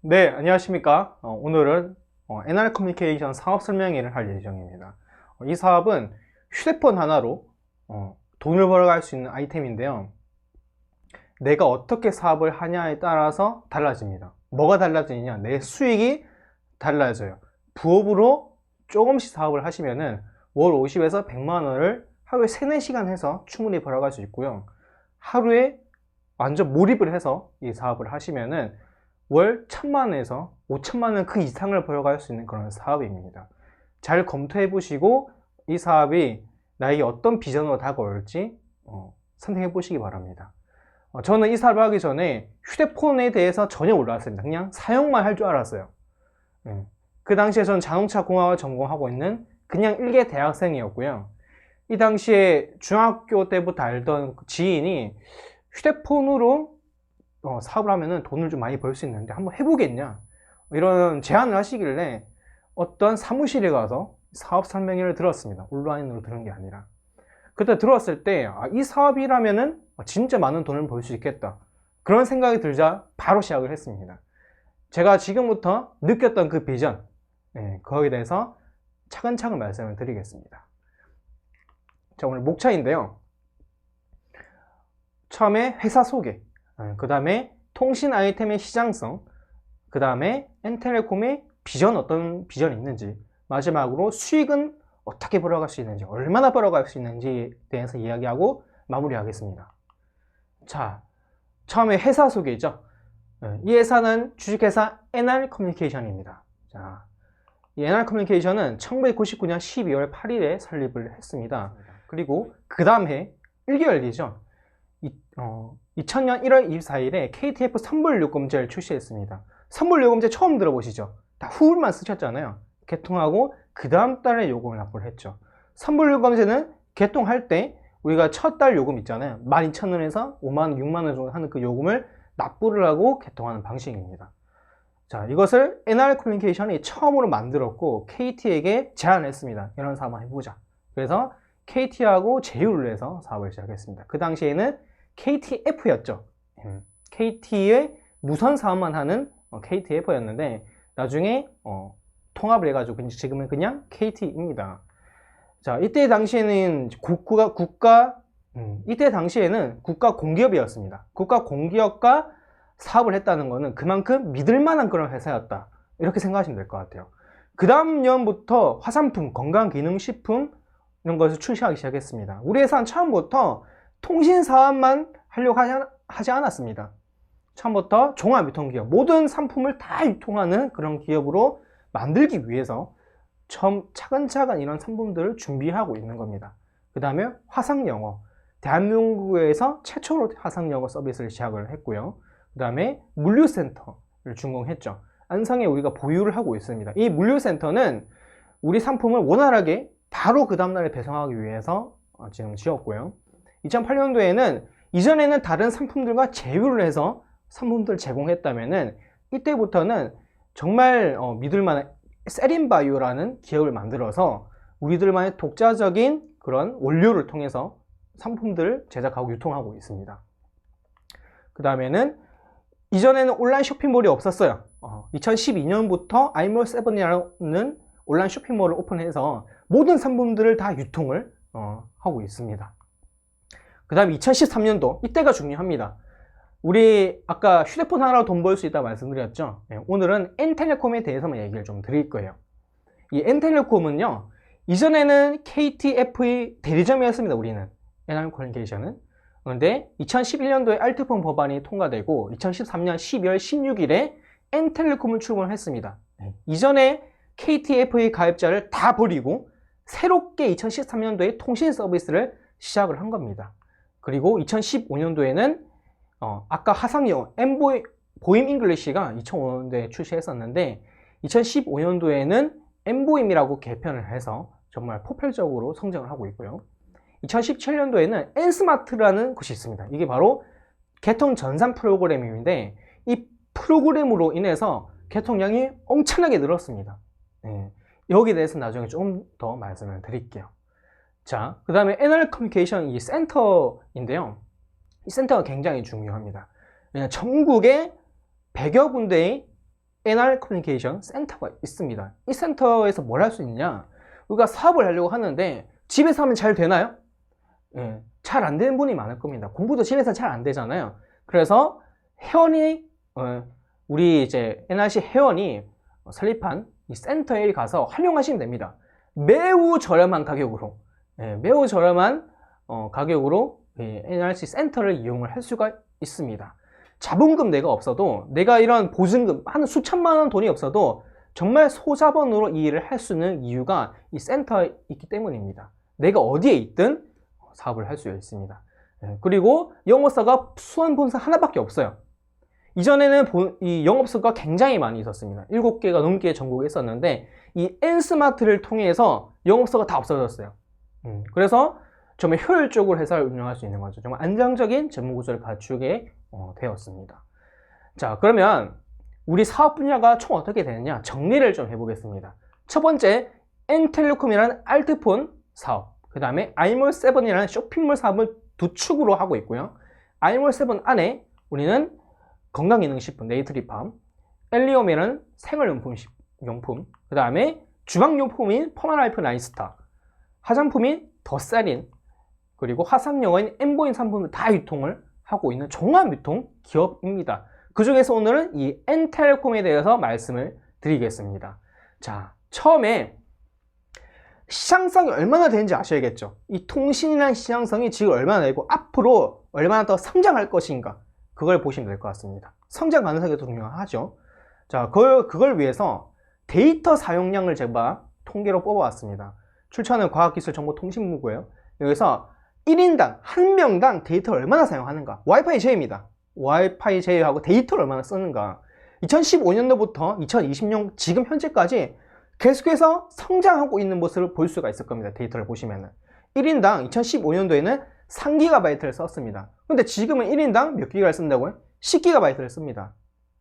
네, 안녕하십니까. 오늘은 NR 커뮤니케이션 사업 설명회를 할 예정입니다. 이 사업은 휴대폰 하나로 돈을 벌어갈 수 있는 아이템인데요. 내가 어떻게 사업을 하냐에 따라서 달라집니다. 뭐가 달라지느냐? 내 수익이 달라져요. 부업으로 조금씩 사업을 하시면은 월 50에서 100만 원을 하루에 3, 4시간 해서 충분히 벌어갈 수 있고요. 하루에 완전 몰입을 해서 이 사업을 하시면은 월 1000만 원에서 5천만 원 그 이상을 벌어갈 수 있는 그런 사업입니다. 잘 검토해 보시고 이 사업이 나에게 어떤 비전으로 다가올지 선택해 보시기 바랍니다. 저는 이 사업을 하기 전에 휴대폰에 대해서 전혀 몰랐습니다. 그냥 사용만 할 줄 알았어요. 그 당시에 저는 자동차 공학을 전공하고 있는 그냥 일개 대학생이었고요. 이 당시에 중학교 때부터 알던 지인이 휴대폰으로 사업을 하면은 돈을 좀 많이 벌 수 있는데 한번 해보겠냐 이런 제안을 하시길래 어떤 사무실에 가서 사업 설명회를 들었습니다. 온라인으로 들은 게 아니라. 그때 들었을 때 이 사업이라면은 진짜 많은 돈을 벌 수 있겠다 그런 생각이 들자 바로 시작을 했습니다. 제가 지금부터 느꼈던 그 비전 거기에 대해서 차근차근 말씀을 드리겠습니다. 자, 오늘 목차인데요. 처음에 회사 소개, 그 다음에 통신 아이템의 시장성, 그 다음에 엔텔레콤의 비전, 어떤 비전이 있는지, 마지막으로 수익은 어떻게 벌어갈 수 있는지, 얼마나 벌어갈 수 있는지에 대해서 이야기하고 마무리하겠습니다. 자, 처음에 회사 소개죠. 이 회사는 주식회사 NR 커뮤니케이션입니다. 자, 이 NR 커뮤니케이션은 1999년 12월 8일에 설립을 했습니다. 그리고 그 다음 해 1개월 뒤죠. 2000년 1월 24일에 KTF 선불요금제를 출시했습니다. 선불요금제 처음 들어보시죠? 다 후불만 쓰셨잖아요. 개통하고 그 다음 달에 요금을 납부를 했죠. 선불요금제는 개통할 때 우리가 첫 달 요금 있잖아요. 12,000원에서 5만원, 6만원 정도 하는 그 요금을 납부를 하고 개통하는 방식입니다. 자, 이것을 NR 커뮤니케이션이 처음으로 만들었고 KT에게 제안을 했습니다. 이런 사업 한번 해보자. 그래서 KT하고 제휴를 해서 사업을 시작했습니다. 그 당시에는 KTF였죠. KT의 무선 사업만 하는 KTF였는데 나중에 통합을 해가지고 지금은 그냥 KT입니다. 자, 이때 당시에는 이때 당시에는 국가 공기업이었습니다. 국가 공기업과 사업을 했다는 것은 그만큼 믿을 만한 그런 회사였다. 이렇게 생각하시면 될 것 같아요. 그 다음 년부터 화산품, 건강기능식품 이런 것을 출시하기 시작했습니다. 우리 회사는 처음부터 통신 사업만 하려고 하지 않았습니다. 처음부터 종합유통기업, 모든 상품을 다 유통하는 그런 기업으로 만들기 위해서 처음 차근차근 이런 상품들을 준비하고 있는 겁니다. 그 다음에 화상영어, 대한민국에서 최초로 화상영어 서비스를 시작을 했고요. 그 다음에 물류센터를 준공했죠. 안성에 우리가 보유를 하고 있습니다. 이 물류센터는 우리 상품을 원활하게 바로 그 다음날에 배송하기 위해서 지금 지었고요. 2008년도에는 이전에는 다른 상품들과 제휴를 해서 상품들을 제공했다면은 이때부터는 정말 믿을만한 세린바이오라는 기업을 만들어서 우리들만의 독자적인 그런 원료를 통해서 상품들을 제작하고 유통하고 있습니다. 그 다음에는 이전에는 온라인 쇼핑몰이 없었어요. 2012년부터 아이몰7이라는 온라인 쇼핑몰을 오픈해서 모든 상품들을 다 유통을 하고 있습니다. 그 다음에 2013년도, 이때가 중요합니다. 우리 아까 휴대폰 하나로 돈 벌 수 있다고 말씀드렸죠. 오늘은 N텔레콤에 대해서만 얘기를 좀 드릴 거예요. 이 N텔레콤은요, 이전에는 KTF의 대리점이었습니다. 우리는 NR 커뮤니케이션은. 그런데 2011년도에 알트폰 법안이 통과되고 2013년 12월 16일에 N텔레콤을 출범을 했습니다. 이전에 KTF의 가입자를 다 버리고 새롭게 2013년도에 통신 서비스를 시작을 한 겁니다. 그리고 2015년도에는 아까 화상영어 보임 잉글리시가 2005년도에 출시했었는데 2015년도에는 엠보임이라고 개편을 해서 정말 폭발적으로 성장을 하고 있고요. 2017년도에는 N스마트라는 것이 있습니다. 이게 바로 개통 전산 프로그램인데 이 프로그램으로 인해서 개통량이 엄청나게 늘었습니다. 여기에 대해서 나중에 조금 더 말씀을 드릴게요. 자, 그 다음에 NR 커뮤니케이션 이 센터인데요. 이 센터가 굉장히 중요합니다. 왜냐하면 전국에 100여 군데의 NR 커뮤니케이션 센터가 있습니다. 이 센터에서 뭘 할 수 있냐? 우리가 사업을 하려고 하는데 집에서 하면 잘 되나요? 예, 잘 안 되는 분이 많을 겁니다. 공부도 집에서 잘 안 되잖아요. 그래서 회원이 우리 이제 NRC 회원이 설립한 이 센터에 가서 활용하시면 됩니다. 매우 저렴한 가격으로, 매우 저렴한 가격으로 NRC 센터를 이용을 할 수가 있습니다. 자본금 내가 없어도, 내가 이런 보증금 한 수천만 원 돈이 없어도 정말 소자본으로 이 일을 할 수 있는 이유가 이 센터에 있기 때문입니다. 내가 어디에 있든 사업을 할 수 있습니다. 그리고 영업사가 수원 본사 하나밖에 없어요. 이전에는 이 영업소가 굉장히 많이 있었습니다. 7개가 넘게 전국에 있었는데 이 N스마트를 통해서 영업소가 다 없어졌어요. 그래서 정말 효율적으로 회사를 운영할 수 있는 거죠. 정말 안정적인 재무구조를 갖추게 되었습니다. 자, 그러면 우리 사업 분야가 총 어떻게 되느냐 정리를 좀 해보겠습니다. 첫 번째, N텔레콤이라는 알트폰 사업, 그 다음에 아이몰7이라는 쇼핑몰 사업을 두 축으로 하고 있고요. 아이몰7 안에 우리는 건강기능식품 네이트리팜, 엘리옴이라는 생활용품, 그 다음에 주방용품인 퍼마라이프 라인스타, 화장품인 더세린, 그리고 화상영어인 엠보인 상품을 다 유통을 하고 있는 종합유통 기업입니다. 그 중에서 오늘은 이 N텔레콤에 대해서 말씀을 드리겠습니다. 자, 처음에 시장성이 얼마나 되는지 아셔야겠죠. 이 통신이라는 시장성이 지금 얼마나 되고 앞으로 얼마나 더 성장할 것인가, 그걸 보시면 될 것 같습니다. 성장 가능성이 더 중요하죠. 자, 그걸 위해서 데이터 사용량을 제가 통계로 뽑아왔습니다. 출처는 과학기술정보통신부고요. 여기서 1인당, 한 명당 데이터를 얼마나 사용하는가, 와이파이 제외입니다. 와이파이 제외하고 데이터를 얼마나 쓰는가, 2015년도부터 2020년 지금 현재까지 계속해서 성장하고 있는 모습을 볼 수가 있을 겁니다. 데이터를 보시면은 1인당 2015년도에는 3GB를 썼습니다. 근데 지금은 1인당 몇 기가를 쓴다고요? 10GB를 씁니다.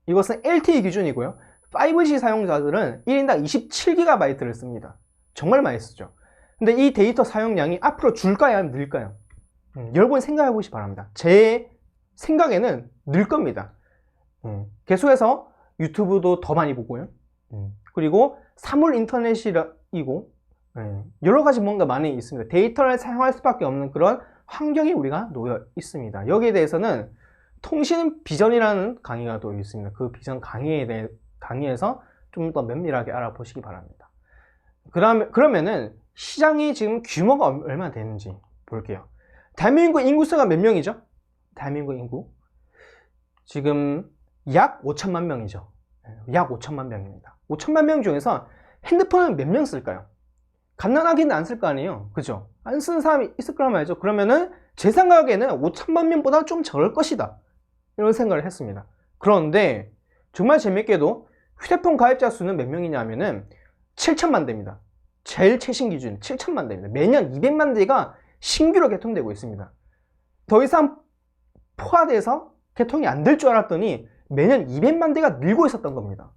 이것은 LTE 기준이고요. 5G 사용자들은 1인당 27GB를 씁니다. 정말 많이 쓰죠. 근데 이 데이터 사용량이 앞으로 줄까요? 아니면 늘까요? 여러분 생각해 보시기 바랍니다. 제 생각에는 늘 겁니다. 계속해서 유튜브도 더 많이 보고요. 그리고 사물 인터넷이고 여러 가지 뭔가 많이 있습니다. 데이터를 사용할 수밖에 없는 그런 환경이 우리가 놓여 있습니다. 여기에 대해서는 통신 비전이라는 강의가 또 있습니다. 그 비전 강의에서 좀 더 면밀하게 알아보시기 바랍니다. 그러면은 시장이 지금 규모가 얼마나 되는지 볼게요. 대한민국 인구수가 몇 명이죠? 대한민국 인구 지금 약 5천만 명이죠. 약 5천만 명입니다. 5천만 명 중에서 핸드폰은 몇 명 쓸까요? 갓난아기는 안 쓸 거 아니에요. 그죠? 안 쓰는 사람이 있을 거란 말이죠. 그러면은 제 생각에는 5천만 명보다 좀 적을 것이다, 이런 생각을 했습니다. 그런데 정말 재밌게도 휴대폰 가입자 수는 몇 명이냐면은 7천만 대입니다. 제일 최신 기준 7천만 대입니다. 매년 200만 대가 신규로 개통되고 있습니다. 더 이상 포화돼서 개통이 안 될 줄 알았더니 매년 200만 대가 늘고 있었던 겁니다.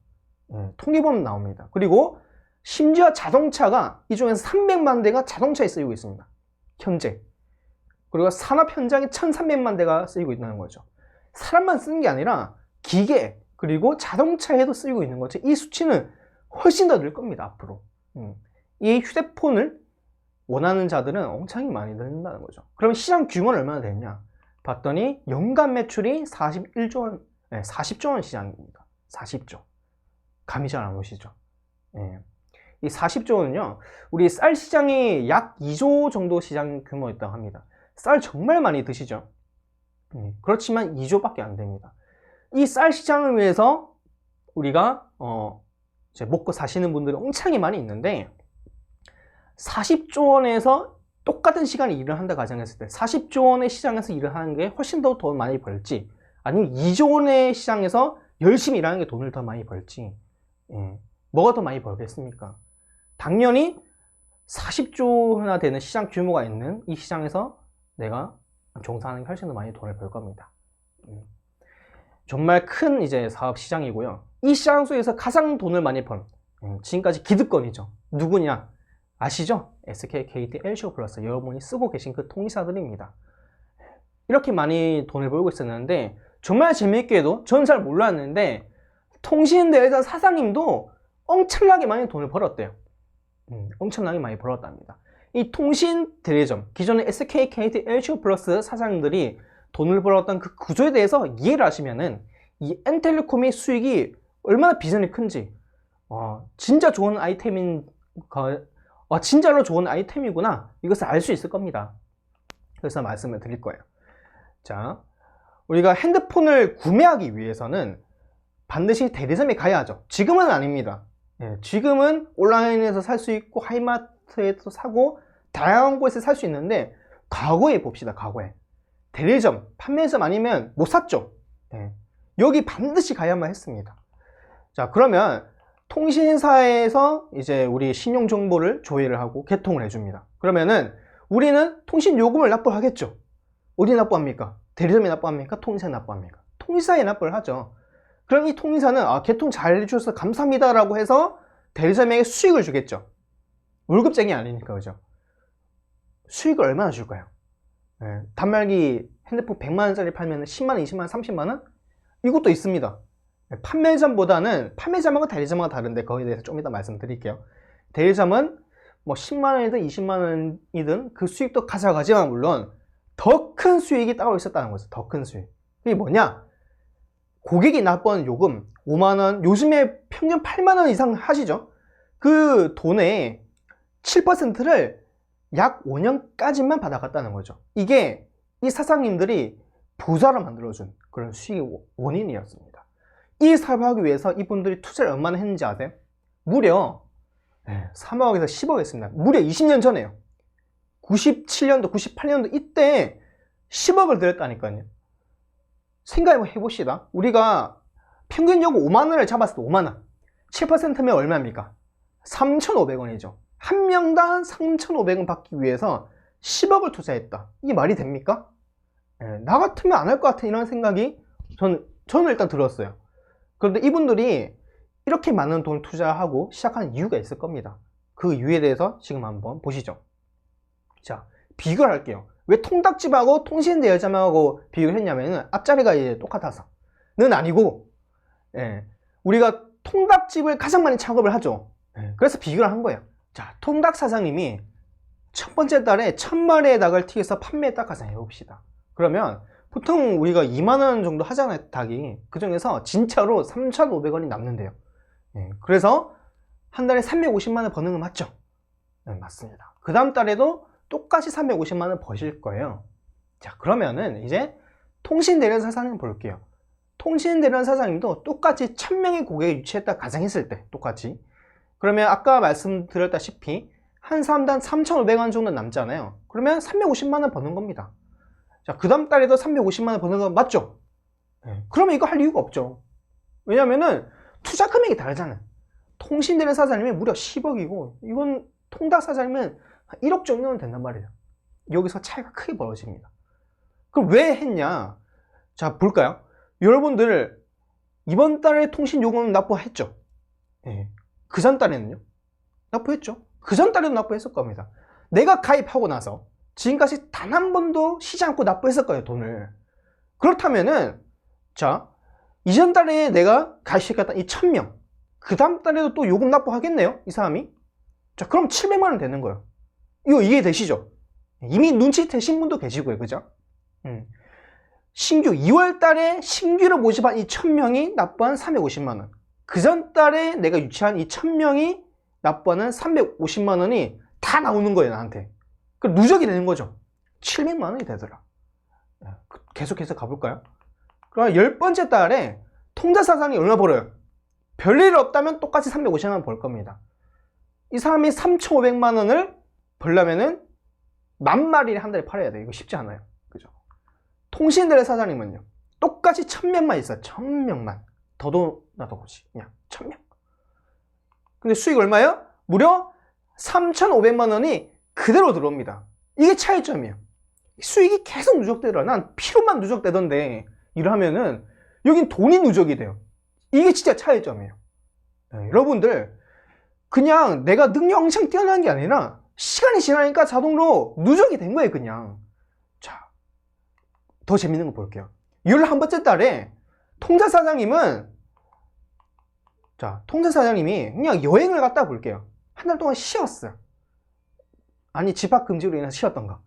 통계 보면 나옵니다. 그리고 심지어 자동차가 이 중에서 300만 대가 자동차에 쓰이고 있습니다. 현재. 그리고 산업 현장에 1300만 대가 쓰이고 있다는 거죠. 사람만 쓰는 게 아니라 기계 그리고 자동차에도 쓰이고 있는 거죠. 이 수치는 훨씬 더 늘 겁니다. 앞으로. 이 휴대폰을 원하는 자들은 엄청 많이 늘는다는 거죠. 그럼 시장 규모는 얼마나 되느냐 봤더니 연간 매출이 40조 원 시장입니다. 40조. 감이 잘 안 오시죠? 이 40조 원은요, 우리 쌀 시장이 약 2조 정도 시장 규모였다고 합니다. 쌀 정말 많이 드시죠? 그렇지만 2조밖에 안 됩니다. 이 쌀 시장을 위해서 우리가 이제 먹고 사시는 분들이 엄청나게 많이 있는데, 40조 원에서 똑같은 시간에 일을 한다 가정했을 때 40조 원의 시장에서 일을 하는 게 훨씬 더 많이 벌지, 아니면 2조 원의 시장에서 열심히 일하는 게 돈을 더 많이 벌지, 뭐가 더 많이 벌겠습니까? 당연히 40조나 되는 시장 규모가 있는 이 시장에서 내가 종사하는 게 훨씬 더 많이 돈을 벌 겁니다. 정말 큰 이제 사업 시장이고요. 이 시장 속에서 가장 돈을 많이 번 지금까지 기득권이죠. 누구냐? 아시죠? SK, KT, LCO 플러스, 여러분이 쓰고 계신 그 통신사들입니다. 이렇게 많이 돈을 벌고 있었는데, 정말 재미있게도 저는 잘 몰랐는데 통신대리점 사장님도 엄청나게 많이 돈을 벌었대요. 엄청나게 많이 벌었답니다. 이 통신대리점, 기존의 SK, KT, LCO 플러스 사장님들이 돈을 벌었던 그 구조에 대해서 이해를 하시면은 이 N텔레콤의 수익이 얼마나 비전이 큰지, 진짜 좋은 진짜로 좋은 아이템이구나, 이것을 알 수 있을 겁니다. 그래서 말씀을 드릴 거예요. 자, 우리가 핸드폰을 구매하기 위해서는 반드시 대리점에 가야 하죠. 지금은 아닙니다. 지금은 온라인에서 살 수 있고 하이마트에서 사고 다양한 곳에서 살 수 있는데, 과거에 봅시다. 과거에 대리점, 판매점 아니면 못 샀죠. 여기 반드시 가야만 했습니다. 자, 그러면 통신사에서 이제 우리 신용정보를 조회를 하고 개통을 해줍니다. 그러면은 우리는 통신요금을 납부하겠죠. 어디 납부합니까? 대리점에 납부합니까? 통신사에 납부합니까? 통신사에 납부를 하죠. 그럼 이 통신사는 개통 잘 해주셔서 감사합니다 라고 해서 대리점에게 수익을 주겠죠. 월급쟁이 아니니까, 그죠? 수익을 얼마나 줄까요? 단말기 핸드폰 100만원짜리 팔면 10만원, 20만원, 30만원? 이것도 있습니다. 판매점보다는, 판매점하고 대리점하고 다른데 거기에 대해서 좀 이따 말씀드릴게요. 대리점은 뭐 10만원이든 20만원이든 그 수익도 가져가지만, 물론 더 큰 수익이 따로 있었다는 거죠. 더 큰 수익. 그게 뭐냐? 고객이 납부하는 요금 5만원, 요즘에 평균 8만원 이상 하시죠? 그 돈의 7%를 약 5년까지만 받아갔다는 거죠. 이게 이 사장님들이 부자로 만들어준 그런 수익의 원인이었습니다. 이 사업을 하기 위해서 이분들이 투자를 얼마나 했는지 아세요? 무려 3억에서 10억 했습니다. 무려 20년 전에요. 97년도, 98년도 이때 10억을 들였다니까요. 생각해 봅시다. 우리가 평균 요금 5만원을 잡았을 때 5만원, 7%면 얼마입니까? 3,500원이죠. 한 명당 3,500원 받기 위해서 10억을 투자했다. 이게 말이 됩니까? 나 같으면 안 할 것 같은 이런 생각이 저는 일단 들었어요. 그런데 이분들이 이렇게 많은 돈을 투자하고 시작한 이유가 있을 겁니다. 그 이유에 대해서 지금 한번 보시죠. 자, 비교를 할게요. 왜 통닭집하고 통신대리점하고 비교를 했냐면은 앞자리가 이제 똑같아서는 아니고, 우리가 통닭집을 가장 많이 창업을 하죠. 그래서 비교를 한 거예요. 자, 통닭 사장님이 첫 번째 달에 1000마리의 닭을 튀겨서 판매했다 가정해 봅시다. 그러면 보통 우리가 2만원 정도 하잖아요, 닭이. 그 중에서 진짜로 3,500원이 남는데요. 그래서 한 달에 350만원 버는 거 맞죠? 맞습니다. 그 다음 달에도 똑같이 350만원 버실 거예요. 자, 그러면은 이제 통신대리점 사장님 볼게요. 통신대리점 사장님도 똑같이 1000명의 고객을 유치했다 가정했을 때 똑같이, 그러면 아까 말씀드렸다시피 한 사람당 3,500원 정도 남잖아요. 그러면 350만원 버는 겁니다. 자, 그 다음 달에도 350만원 버는 거 맞죠? 그러면 이거 할 이유가 없죠. 왜냐면은 투자 금액이 다르잖아요. 통신대리점 사장님이 무려 10억이고 이건 통닭 사장님은 1억 정도는 된단 말이에요. 여기서 차이가 크게 벌어집니다. 그럼 왜 했냐? 자, 볼까요? 여러분들 이번 달에 통신요금 납부했죠? 그 전 달에는요? 납부했죠? 그 전 달에도 납부했을 겁니다. 내가 가입하고 나서 지금까지 단 한 번도 쉬지 않고 납부했을 거예요, 돈을. 그렇다면은, 자, 이전 달에 내가 가입시켰던 이 1000명, 그 다음 달에도 또 요금 납부하겠네요, 이 사람이? 자, 그럼 700만원 되는 거예요. 이거 이해되시죠? 이미 눈치채신 분도 계시고요, 그죠? 신규, 2월 달에 신규로 모집한 이 1000명이 납부한 350만원. 그 전 달에 내가 유치한 이 1000명이 납부하는 350만원이 다 나오는 거예요, 나한테. 그 누적이 되는 거죠. 700만원이 되더라. 계속해서 가볼까요? 그럼 10번째 달에 통장사장이 얼마 벌어요? 별일 없다면 똑같이 350만원 벌 겁니다. 이 사람이 3,500만원을 벌려면은 10,000마리를 한 달에 팔아야 돼요. 이거 쉽지 않아요. 그죠? 통신대리 사장님은요, 똑같이 1000명만 있어요. 1000명만. 더도 나도 보지. 그냥 1000명. 근데 수익 얼마예요? 무려 3,500만원이 그대로 들어옵니다. 이게 차이점이에요. 수익이 계속 누적되더라. 난 피로만 누적되던데 일을 하면은 여긴 돈이 누적이 돼요. 이게 진짜 차이점이에요. 여러분들 그냥 내가 능력 엄청 뛰어난 게 아니라 시간이 지나니까 자동으로 누적이 된 거예요, 그냥. 자, 더 재밌는 거 볼게요. 11번째 달에 통장사장님은 자, 통신 사장님이 그냥 여행을 갔다 볼게요. 한 달 동안 쉬었어요. 아니, 집합 금지로 인해서 쉬었던가.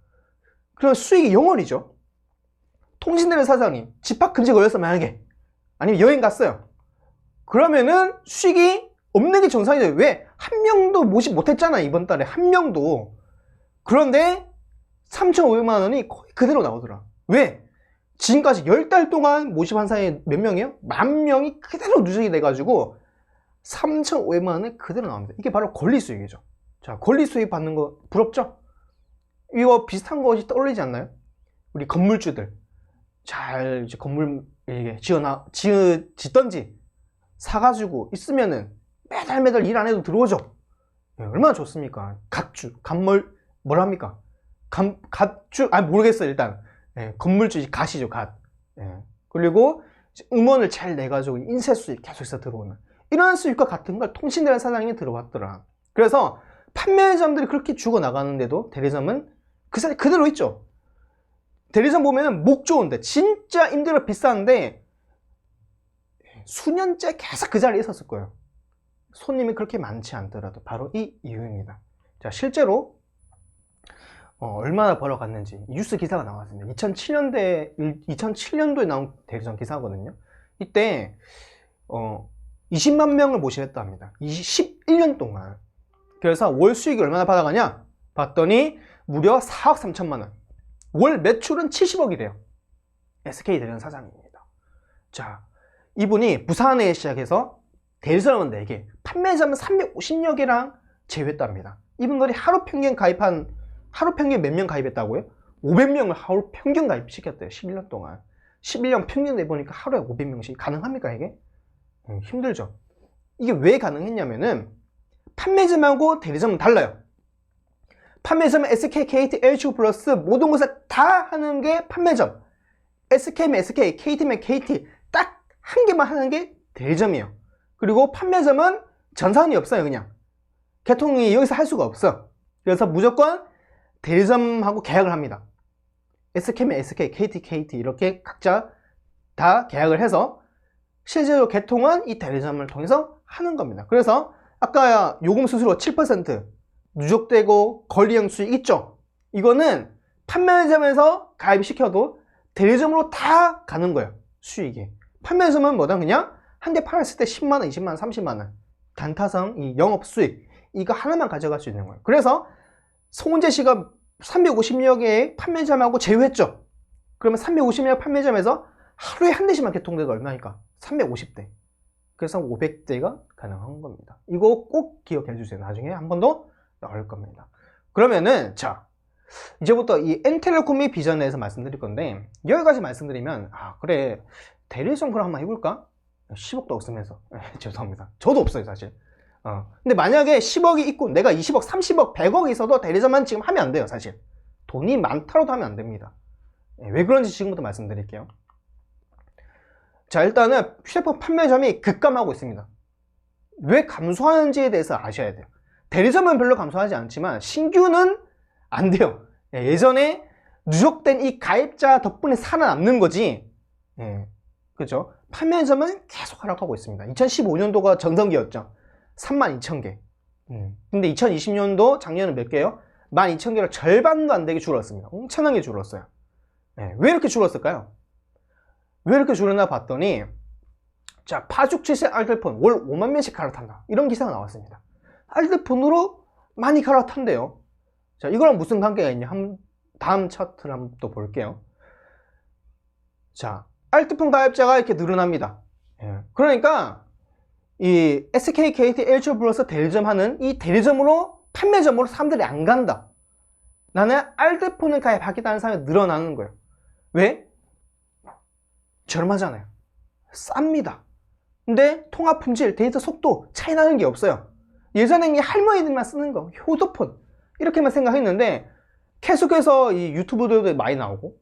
그럼 수익이 0원이죠. 통신대리 사장님, 집합 금지 걸렸어, 만약에. 아니면 여행 갔어요. 그러면은 수익이 없는 게 정상이죠. 왜? 한 명도 모집 못했잖아, 이번 달에. 한 명도. 그런데 3,500만 원이 거의 그대로 나오더라. 왜? 지금까지 10달 동안 모집한 사람이 몇 명이에요? 10,000명이 그대로 누적이 돼가지고 3,500만 원이 그대로 나옵니다. 이게 바로 권리 수익이죠. 자, 권리 수익 받는 거 부럽죠? 이거 비슷한 것이 떠올리지 않나요? 우리 건물주들 잘 이제 건물 이게 짓던지 사가지고 있으면은 매달 일 안 해도 들어오죠. 예, 얼마나 좋습니까? 갓주, 갓물 뭐랍니까? 갓주, 모르겠어요. 일단 예, 건물주 갓이죠, 갓. 예. 그리고 음원을 잘 내가지고 인쇄 수익 계속해서 들어오는 이런 수익과 같은 걸 통신대리 사장님이 들어왔더라. 그래서 판매점들이 그렇게 죽어나가는데도 대리점은 그 자리 그대로 있죠. 대리점 보면은 목 좋은데 진짜 임대료 비싼데 수년째 계속 그 자리에 있었을 거예요. 손님이 그렇게 많지 않더라도 바로 이 이유입니다. 자, 실제로 얼마나 벌어갔는지 뉴스 기사가 나왔습니다. 2007년도에 나온 대리점 기사거든요. 이때 20만 명을 모집했다 합니다. 11년 동안. 그래서 월 수익이 얼마나 받아가냐? 봤더니 무려 4억 3천만 원. 월 매출은 70억이래요. SK 대리점 사장입니다. 자, 이분이 부산에 시작해서 대리점은 4개, 판매점은 350여 개랑 제휴했답니다. 이분들이 하루 평균 몇 명 가입했다고요? 500명을 하루 평균 가입시켰대요. 11년 동안. 11년 평균 내보니까 하루에 500명씩 가능합니까 이게? 힘들죠. 이게 왜 가능했냐면은 판매점하고 대리점은 달라요. 판매점은 SK, KT, LHO 플러스 모든 것을 다 하는 게 판매점. SK면 SK, KT면 KT 딱 한 개만 하는 게 대리점이에요. 그리고 판매점은 전산이 없어요. 그냥 개통이 여기서 할 수가 없어. 그래서 무조건 대리점하고 계약을 합니다. SK면 SK, KT, KT 이렇게 각자 다 계약을 해서 실제로 개통은 이 대리점을 통해서 하는 겁니다. 그래서 아까 요금 수수료 7% 누적되고 권리형 수익 있죠? 이거는 판매점에서 가입시켜도 대리점으로 다 가는 거예요. 수익이. 판매점은 뭐다? 그냥 한 대 팔았을 때 10만원, 20만원, 30만원 단타성 이 영업 수익 이거 하나만 가져갈 수 있는 거예요. 그래서 송은재 씨가 350여 개의 판매점하고 제휴했죠. 그러면 350여 판매점에서 하루에 한 대씩만 개통돼도 얼마니까? 350대. 그래서 500대가 가능한 겁니다. 이거 꼭 기억해 주세요. 나중에 한 번 더 나올 겁니다. 그러면은 자, 이제부터 이 엔텔레콤의 비전에 대해서 말씀드릴 건데 여기까지 말씀드리면 그래 대리점 그럼 한번 해볼까? 10억도 없으면서 죄송합니다. 저도 없어요 사실. 근데 만약에 10억이 있고 내가 20억, 30억, 100억이 있어도 대리점만 지금 하면 안 돼요 사실. 돈이 많다고도 하면 안 됩니다. 왜 그런지 지금부터 말씀드릴게요. 자, 일단은 휴대폰 판매점이 급감하고 있습니다. 왜 감소하는지에 대해서 아셔야 돼요. 대리점은 별로 감소하지 않지만 신규는 안 돼요. 예전에 누적된 이 가입자 덕분에 살아남는 거지. 그죠? 판매점은 계속 하락하고 있습니다. 2015년도가 전성기였죠. 32,000개. 근데 2020년도 작년은 몇 개요? 12,000개로 절반도 안 되게 줄었습니다. 엄청나게 줄었어요. 왜 이렇게 줄었을까요? 왜 이렇게 줄었나 봤더니 자, 파죽 7세 알뜰폰 월 5만 명씩 갈아탄다. 이런 기사가 나왔습니다. 알뜰폰으로 많이 갈아탄대요. 자, 이거랑 무슨 관계가 있냐? 다음 차트를 한번 또 볼게요. 자, 알뜰폰 가입자가 이렇게 늘어납니다. 그러니까 이 SK, KT, LHO 플러스 대리점 하는 이 대리점으로 판매점으로 사람들이 안 간다. 나는 알뜰폰을 가입하겠다는 사람이 늘어나는 거예요. 왜? 저렴하잖아요. 쌉니다. 근데 통화 품질, 데이터 속도 차이 나는 게 없어요. 예전에는 할머니들만 쓰는 거, 효도폰 이렇게만 생각했는데 계속해서 이 유튜브들도 많이 나오고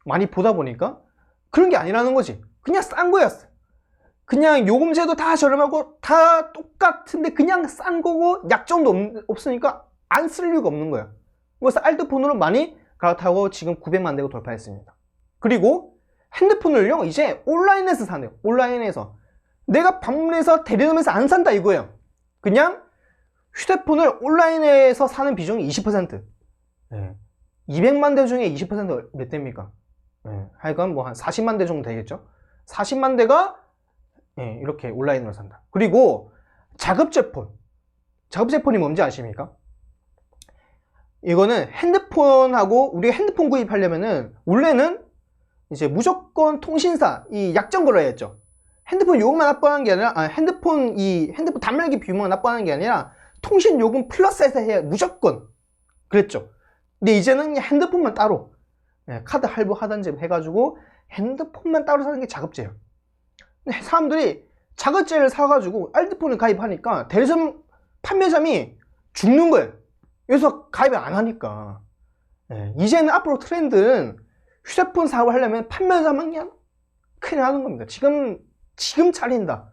많이 보다 보니까 그런 게 아니라는 거지. 그냥 싼 거였어. 그냥 요금제도 다 저렴하고 다 똑같은데 그냥 싼 거고 약정도 없으니까 안 쓸 이유가 없는 거예요. 그래서 알뜰폰으로 많이 갈아타고 지금 900만 대가 돌파했습니다. 그리고 핸드폰을요 이제 온라인에서 사네요. 온라인에서. 내가 방문해서 대리점에서 안 산다 이거예요. 그냥 휴대폰을 온라인에서 사는 비중이 20%. 200만 대 중에 20%가 몇 대입니까? 하여간 뭐 한 40만 대 정도 되겠죠? 40만 대가 이렇게 온라인으로 산다. 그리고 자급제폰. 자급제폰이 뭔지 아십니까? 이거는 핸드폰하고 우리가 핸드폰 구입하려면은 원래는 이제 무조건 통신사 이 약정 걸어야 했죠. 핸드폰 요금만 납부하는 게 아니라 핸드폰 단말기 비용만 납부하는 게 아니라 통신 요금 플러스해서 해야 무조건 그랬죠. 근데 이제는 핸드폰만 따로 카드 할부 하단지 해가지고 핸드폰만 따로 사는 게 자급제예요. 근데 사람들이 자급제를 사가지고 핸드폰을 가입하니까 대리점 판매점이 죽는 거예요. 그래서 가입을 안 하니까. 이제는 앞으로 트렌드는 휴대폰 사업을 하려면 판매점은 그냥 큰일 나는 겁니다. 지금 차린다.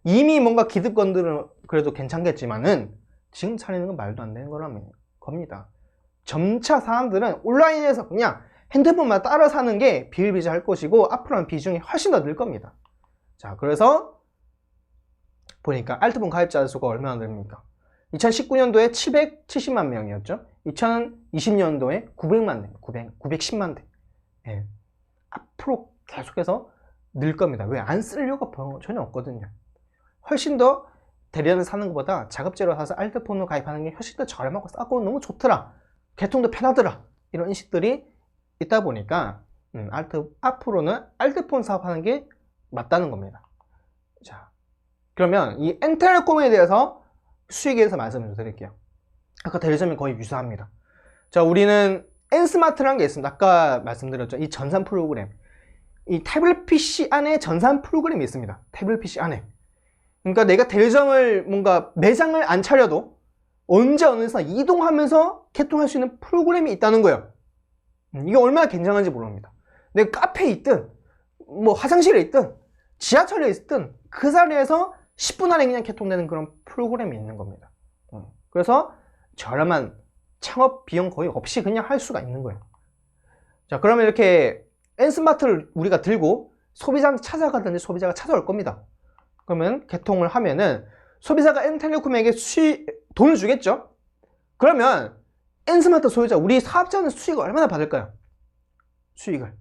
이미 뭔가 기득권들은 그래도 괜찮겠지만은 지금 차리는 건 말도 안 되는 겁니다. 점차 사람들은 온라인에서 그냥 핸드폰만 따라 사는 게 비일비재할 것이고 앞으로는 비중이 훨씬 더 늘 겁니다. 자, 그래서 보니까 알트폰 가입자 수가 얼마나 늘입니까? 2019년도에 770만 명이었죠. 2020년도에 900만 대, 910만 대. 앞으로 계속해서 늘 겁니다. 왜? 안 쓸 이유가 전혀 없거든요. 훨씬 더 대리점에서 사는 것보다 자급제로 사서 알트폰으로 가입하는 게 훨씬 더 저렴하고 싸고 너무 좋더라. 개통도 편하더라. 이런 인식들이 있다 보니까 앞으로는 알트폰 사업하는 게 맞다는 겁니다. 자, 그러면 이 엔텔레콤에 대해서 수익에 대해서 말씀을 드릴게요. 아까 대리점이 거의 유사합니다. 자, 우리는 엔스마트라는 게 있습니다. 아까 말씀드렸죠. 이 전산 프로그램. 이 태블릿 PC 안에 전산 프로그램이 있습니다. 태블릿 PC 안에. 그러니까 내가 대리점을 뭔가 매장을 안 차려도 언제 어느서 이동하면서 개통할 수 있는 프로그램이 있다는 거예요. 이게 얼마나 굉장한지 모릅니다. 내가 카페에 있든 뭐 화장실에 있든 지하철에 있든 그 자리에서 10분 안에 그냥 개통되는 그런 프로그램이 있는 겁니다. 그래서 저렴한 창업 비용 거의 없이 그냥 할 수가 있는 거예요. 자, 그러면 이렇게 엔스마트를 우리가 들고 소비자한테 찾아가든지 소비자가 찾아올 겁니다. 그러면 개통을 하면은 소비자가 엔텔레콤에게 돈을 주겠죠? 그러면 엔스마트 소유자, 우리 사업자는 수익을 얼마나 받을까요? 수익을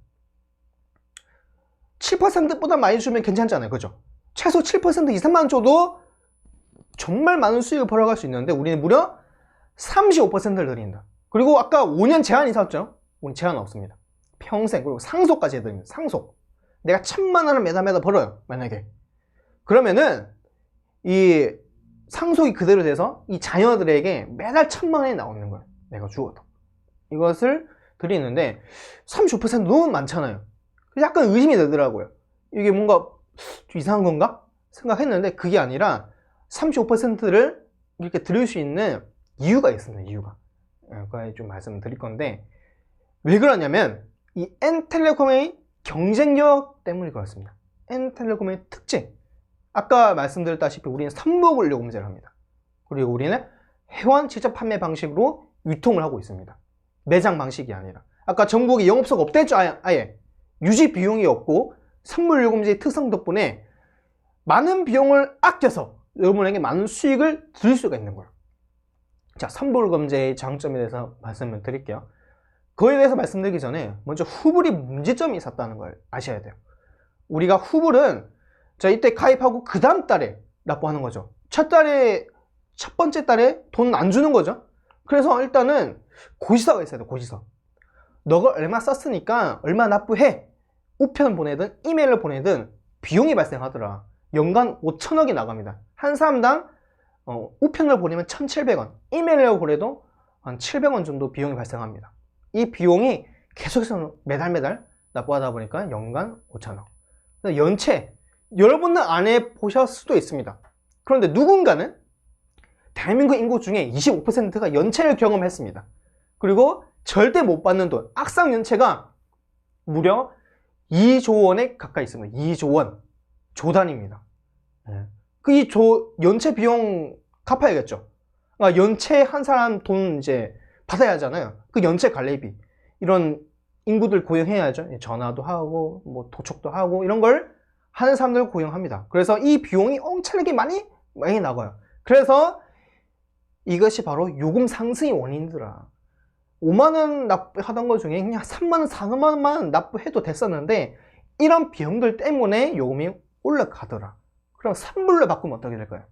7%보다 많이 주면 괜찮잖아요. 그죠? 최소 7% 이상만 줘도 정말 많은 수익을 벌어갈 수 있는데 우리는 무려 35%를 드린다. 그리고 아까 5년 제한이 있었죠? 우리 제한 없습니다. 평생. 그리고 상속까지 해드립니다. 상속. 내가 1000만 원을 매달 벌어요. 만약에. 그러면은 이 상속이 그대로 돼서 이 자녀들에게 매달 1000만 원이 나오는 거예요. 내가 주어도. 이것을 드리는데 35% 너무 많잖아요. 약간 의심이 되더라고요. 이게 뭔가 좀 이상한 건가? 생각했는데 그게 아니라 35%를 이렇게 드릴 수 있는 이유가 있습니다. 이유가. 그거에 좀 말씀을 드릴 건데 왜 그러냐면 이 엔텔레콤의 경쟁력 때문에 그렇습니다. 엔텔레콤의 특징. 아까 말씀드렸다시피 우리는 선보글 요금제를 합니다. 그리고 우리는 회원 직접 판매 방식으로 유통을 하고 있습니다. 매장 방식이 아니라. 아까 정부가 영업소가 없댔죠. 아예. 유지 비용이 없고 선물 요금제의 특성 덕분에 많은 비용을 아껴서 여러분에게 많은 수익을 드릴 수가 있는 거예요. 자, 선불금제의 장점에 대해서 말씀을 드릴게요. 그거에 대해서 말씀드리기 전에 먼저 후불이 문제점이 있었다는 걸 아셔야 돼요. 우리가 후불은 자, 이때 가입하고 그 다음 달에 납부하는 거죠. 첫 번째 달에 돈 안 주는 거죠. 그래서 일단은 고지서가 있어야 돼. 고지서. 너가 얼마 썼으니까 얼마 납부해. 우편 보내든 이메일을 보내든 비용이 발생하더라. 연간 5천억이 나갑니다. 한 사람당 우편을 보내면 1,700원, 이메일을 보내도 한 700원 정도 비용이 발생합니다. 이 비용이 계속해서 매달 납부하다 보니까 연간 5천억. 연체, 여러분은 안 해보셨을 수도 있습니다. 그런데 누군가는 대한민국 인구 중에 25%가 연체를 경험했습니다. 그리고 절대 못 받는 돈, 악상 연체가 무려 2조 원에 가까이 있습니다. 2조 원. 조단입니다. 그 연체 비용 갚아야겠죠. 그러니까 연체한 사람 돈 이제 받아야 하잖아요. 그 연체 관리비. 이런 인구들 고용해야죠. 전화도 하고, 뭐 도촉도 하고, 이런 걸 하는 사람들을 고용합니다. 그래서 이 비용이 엄청나게 많이 나가요. 그래서 이것이 바로 요금 상승의 원인이더라. 5만원 납부하던 것 중에 그냥 3만원, 4만원만 납부해도 됐었는데 이런 비용들 때문에 요금이 올라가더라. 그럼 산불로 바꾸면 어떻게 될까요?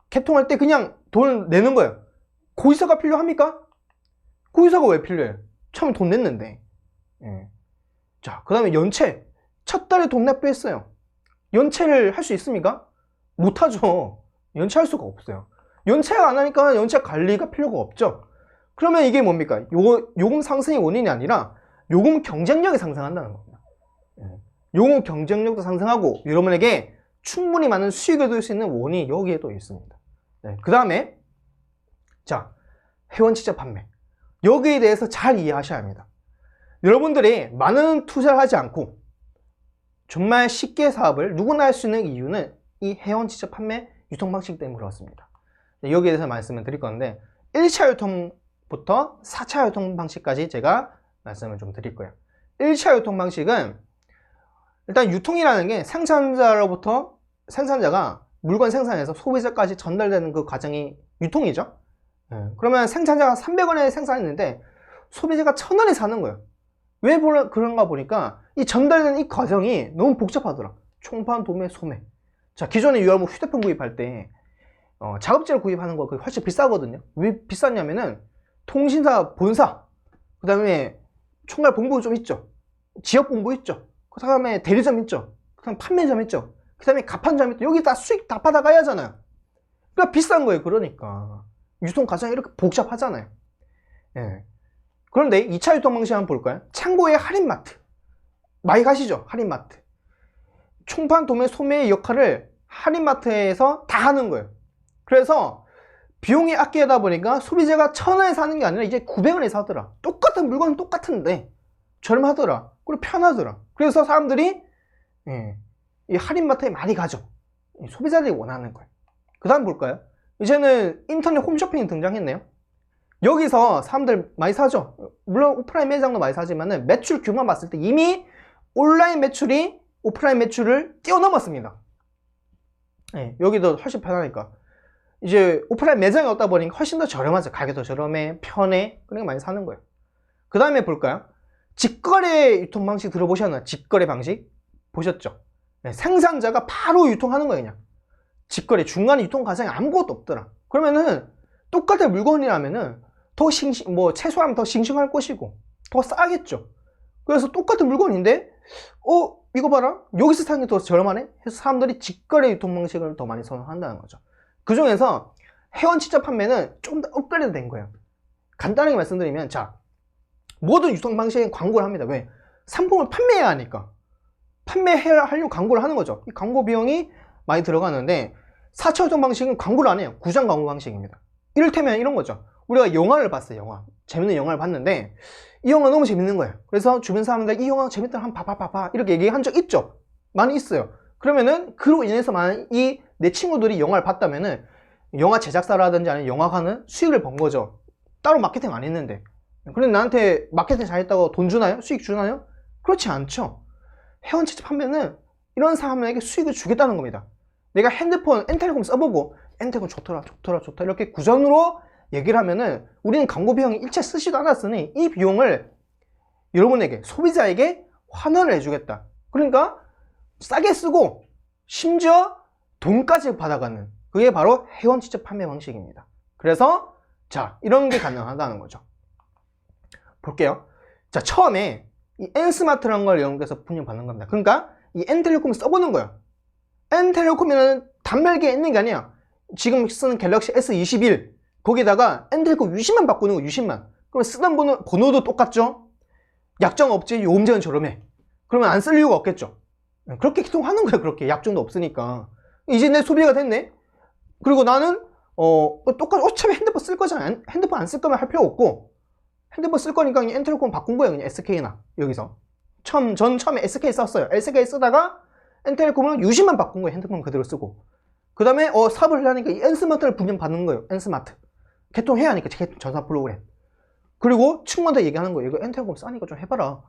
개통할 때 그냥 돈 내는 거예요. 고지서가 필요합니까? 고지서가 왜 필요해요? 처음에 돈 냈는데. 예. 자, 그 다음에 연체. 첫 달에 돈 납부했어요. 연체를 할 수 있습니까? 못하죠. 연체할 수가 없어요. 연체가 안 하니까 연체 관리가 필요가 없죠. 그러면 이게 뭡니까? 요금 상승의 원인이 아니라 요금 경쟁력이 상승한다는 겁니다. 요금 경쟁력도 상승하고 여러분에게 충분히 많은 수익을 얻을 수 있는 원인이 여기에 또 있습니다. 네, 그 다음에 자, 회원취자 판매. 여기에 대해서 잘 이해하셔야 합니다. 여러분들이 많은 투자를 하지 않고 정말 쉽게 사업을 누구나 할 수 있는 이유는 이 회원취자 판매 유통 방식 때문에 그렇습니다. 네, 여기에 대해서 말씀을 드릴 건데 1차 유통부터 4차 유통 방식까지 제가 말씀을 좀 드릴 거예요. 1차 유통 방식은 일단 유통이라는 게 생산자로부터 생산자가 물건 생산해서 소비자까지 전달되는 그 과정이 유통이죠. 그러면 생산자가 300원에 생산했는데 소비자가 1000원에 사는 거예요. 왜 그런가 보니까 이 전달되는 이 과정이 너무 복잡하더라. 총판, 도매, 소매. 자, 기존에 여러분 휴대폰 구입할 때 작업재를 구입하는 거 훨씬 비싸거든요. 왜 비쌌냐면은 통신사 본사, 그 다음에 총괄 본부 좀 있죠. 지역 본부 있죠. 그 다음에 대리점 있죠. 그 다음에 판매점 있죠. 그 다음에 가판점 있죠. 여기 다 수익 다 받아가야 하잖아요. 그러니까 비싼 거예요. 그러니까 유통 과정이 이렇게 복잡하잖아요. 예. 그런데 2차 유통 방식 한번 볼까요? 창고의 할인마트. 많이 가시죠? 할인마트. 총판, 도매, 소매의 역할을 할인마트에서 다 하는 거예요. 그래서 비용이 아끼다 보니까 소비자가 1000원에 사는 게 아니라 이제 900원에 사더라. 똑같은 물건은 똑같은데 저렴하더라. 그리고 편하더라. 그래서 사람들이 이 할인마트에 많이 가죠. 소비자들이 원하는 거예요. 그 다음 볼까요? 이제는 인터넷 홈쇼핑이 등장했네요. 여기서 사람들 많이 사죠. 물론 오프라인 매장도 많이 사지만 매출 규모만 봤을 때 이미 온라인 매출이 오프라인 매출을 뛰어넘었습니다. 여기도 훨씬 편하니까. 이제 오프라인 매장에 없다 보니까 훨씬 더 저렴하죠. 가격도 저렴해, 편해. 그러니까 많이 사는 거예요. 그 다음에 볼까요? 직거래 유통 방식 들어보셨나요? 직거래 방식 보셨죠? 생산자가 바로 유통하는 거예요. 그냥 직거래 중간에 유통 과정이 아무것도 없더라. 그러면은 똑같은 물건이라면은 더 최소한 더 싱싱할 것이고 더 싸겠죠. 그래서 똑같은 물건인데 이거 봐라, 여기서 사는 게 더 저렴하네 해서 사람들이 직거래 유통 방식을 더 많이 선호한다는 거죠. 그 중에서 회원취자 판매는 좀 더 업그레이드 된 거예요. 간단하게 말씀드리면, 자, 모든 유통 방식은 광고를 합니다. 왜? 상품을 판매해야 하니까. 판매하려고 광고를 하는 거죠. 이 광고 비용이 많이 들어가는데 4차 유통 방식은 광고를 안 해요. 구장 광고 방식입니다. 이를테면 이런 거죠. 우리가 영화를 봤어요. 영화. 재밌는 영화를 봤는데 이 영화 너무 재밌는 거예요. 그래서 주변 사람들 이 영화 재밌다 한번 봐봐 이렇게 얘기한 적 있죠. 많이 있어요. 그러면은 그로 인해서 만약 내 친구들이 영화를 봤다면은 영화 제작사라든지 아니면 영화관은 수익을 번 거죠. 따로 마케팅 안 했는데. 그런데 나한테 마케팅 잘했다고 돈 주나요? 수익 주나요? 그렇지 않죠. 회원취자 판매는 이런 사람에게 수익을 주겠다는 겁니다. 내가 핸드폰 엔텔레콤 써보고 엔텔레콤 좋더라 이렇게 구전으로 얘기를 하면은 우리는 광고 비용이 일체 쓰지도 않았으니 이 비용을 여러분에게, 소비자에게 환원을 해주겠다. 그러니까 싸게 쓰고 심지어 돈까지 받아가는, 그게 바로 회원취자 판매 방식입니다. 그래서 자, 이런 게 가능하다는 거죠. 볼게요. 자, 처음에 이 N스마트라는 걸 여러분께서 분양받는 겁니다. 그러니까 이 N텔레콤을 써보는 거예요. N텔레콤이라는 단말기에 있는 게 아니야. 지금 쓰는 갤럭시 S21 거기다가 N텔레콤 유심만 바꾸는 거, 유심만. 그러면 쓰던 번호도 똑같죠? 약정 없지? 요금제는 저렴해. 그러면 안 쓸 이유가 없겠죠? 그렇게 기통하는 거예요. 그렇게 약정도 없으니까. 이제 내 소비가 됐네. 그리고 나는 똑같이 어차피 핸드폰 쓸 거잖아. 핸드폰 안 쓸 거면 할 필요 없고 핸드폰 쓸 거니까 그냥 N텔레콤 바꾼 거예요. 그냥 SK나 여기서. 전 처음에 SK 썼어요. SK 쓰다가 N텔레콤은 유심만 바꾼 거예요. 핸드폰 그대로 쓰고. 그 다음에 사업을 하려니까 이 N스마트를 분양받는 거예요. N스마트. 개통해야 하니까 전화 프로그램. 그리고 친구한테 얘기하는 거예요. 이거 N텔레콤 싸니까 좀 해봐라.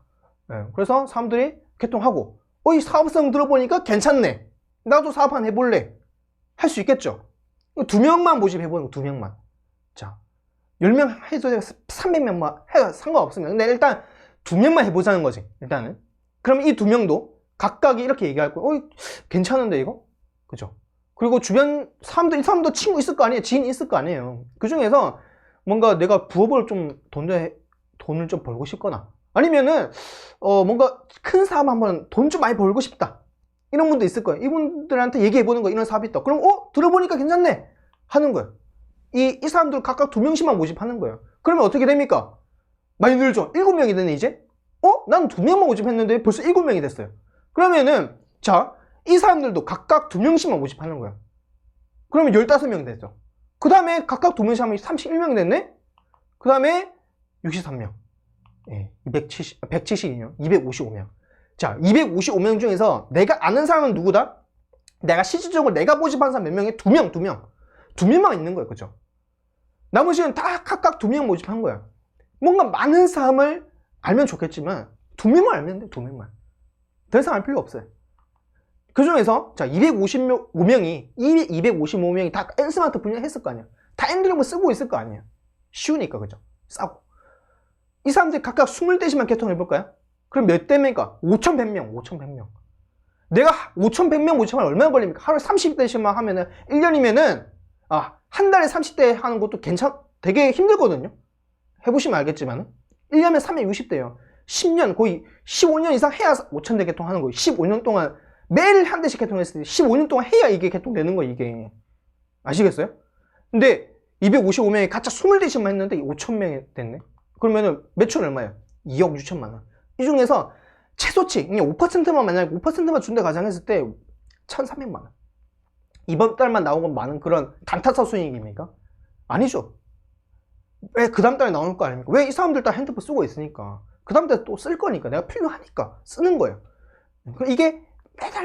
그래서 사람들이 개통하고 이 사업성 들어보니까 괜찮네. 나도 사업 한번 해볼래. 할 수 있겠죠? 2명만 모집해보는 거, 2명만. 자, 10명 해도 되고 300명만 해도 상관없습니다. 근데 일단 2명만 해보자는 거지, 일단은. 그럼 이 2명도 각각이 이렇게 얘기할 거예요. 괜찮은데, 이거? 그죠? 그리고 주변 사람도, 이 사람도 친구 있을 거 아니에요? 지인 있을 거 아니에요? 그 중에서 뭔가 내가 부업을 좀 돈을 좀 벌고 싶거나, 아니면은, 뭔가 큰 사업 한번 돈 좀 많이 벌고 싶다. 이런 분도 있을 거예요. 이분들한테 얘기해보는 거예요. 이런 사업이 있다. 그럼, 들어보니까 괜찮네. 하는 거예요. 이 사람들 각각 2명씩만 모집하는 거예요. 그러면 어떻게 됩니까? 많이 늘죠? 7명이 되네, 이제? 난 2명만 모집했는데 벌써 7명이 됐어요. 그러면은, 자, 이 사람들도 각각 2명씩만 모집하는 거예요. 그러면 15명이 됐죠. 그 다음에 각각 2명씩 하면 31명이 됐네? 그 다음에 63명. 예, 172명, 255명. 자, 255명 중에서 내가 아는 사람은 누구다? 내가 실질적으로 내가 모집한 사람 몇 명에? 2명만 있는 거예요. 그죠? 나머지는 다 각각 2명 모집한 거예요. 뭔가 많은 사람을 알면 좋겠지만 2명만 알면 돼, 2명만. 더 이상 알 필요 없어요. 그 중에서 자 255명이 다 N스마트 분양했을 거 아니야. 다 N드래곤 쓰고 있을 거 아니야. 쉬우니까, 그죠? 싸고. 이 사람들이 각각 20대씩만 개통해볼까요? 그럼 몇 대입니까? 5,100명. 내가 5,100명 모집하면 얼마나 걸립니까? 하루에 30대씩만 하면은 1년이면은 한 달에 30대 하는 것도 되게 힘들거든요. 해보시면 알겠지만 1년에 360대예요. 10년, 거의 15년 이상 해야 5,000대 개통하는 거예요. 15년 동안 매일 한 대씩 개통했을 때 15년 동안 해야 이게 개통되는 거예요, 이게. 아시겠어요? 근데 255명이 각자 20대씩만 했는데 5,000명이 됐네? 그러면은 매출 얼마예요? 2억 6천만 원. 이 중에서 최소치, 그냥 5%만 만약에 5%만 준다 가정했을 때 1,300만 원. 이번 달만 나온 건 많은 그런 단타사 수익입니까? 아니죠. 왜 그 다음 달에 나올 거 아닙니까? 왜 이 사람들 다 핸드폰 쓰고 있으니까. 그 다음 달에 또 쓸 거니까. 내가 필요하니까 쓰는 거예요. 이게